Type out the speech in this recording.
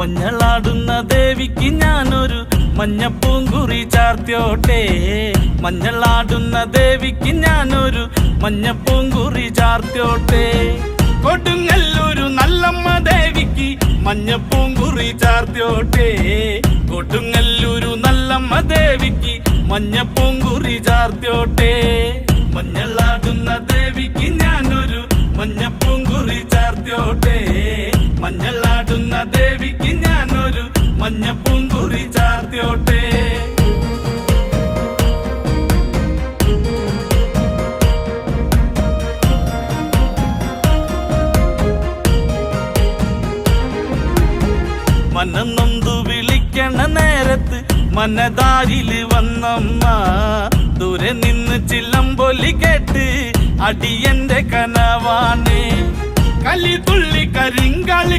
മഞ്ഞളാടുന്ന ദേവിക്ക് ഞാനൊരു മഞ്ഞപ്പൂങ്കുറി ചാർത്തിയോട്ടെ. മഞ്ഞളാടുന്ന ദേവിക്ക് ഞാനൊരു മഞ്ഞപ്പൂങ്കുറി ചാർത്തിയോട്ടെ. കൊടുങ്ങല്ലൂരു നല്ലമ്മ ദേവിക്ക് മഞ്ഞപ്പൂങ്കുറി ചാർത്തിയോട്ടെ. കൊടുങ്ങല്ലൂരു നല്ലമ്മ ദേവിക്ക് മഞ്ഞപ്പൂങ്കുറി ചാർത്തിയോട്ടെ. മഞ്ഞളാടുന്ന ദേവിക്ക് ഞാനൊരു മഞ്ഞപ്പൂങ്കുറി ചാർത്തിയോട്ടെ. മഞ്ഞളാടുന്ന ദേവിക്ക് ഞാനൊരു മഞ്ഞപ്പൂങ്കുറി ചാർത്തിയോട്ടെ. മനന്നൊന്തു വിളിക്കണ നേരത്ത് മനതാരില് വന്നമ്മ. ദൂരെ നിന്ന് ചില്ലമ്പൊലി കേട്ട് അടിയന്റെ കനവാണ്. കലി തുള്ളി കരിങ്കാളി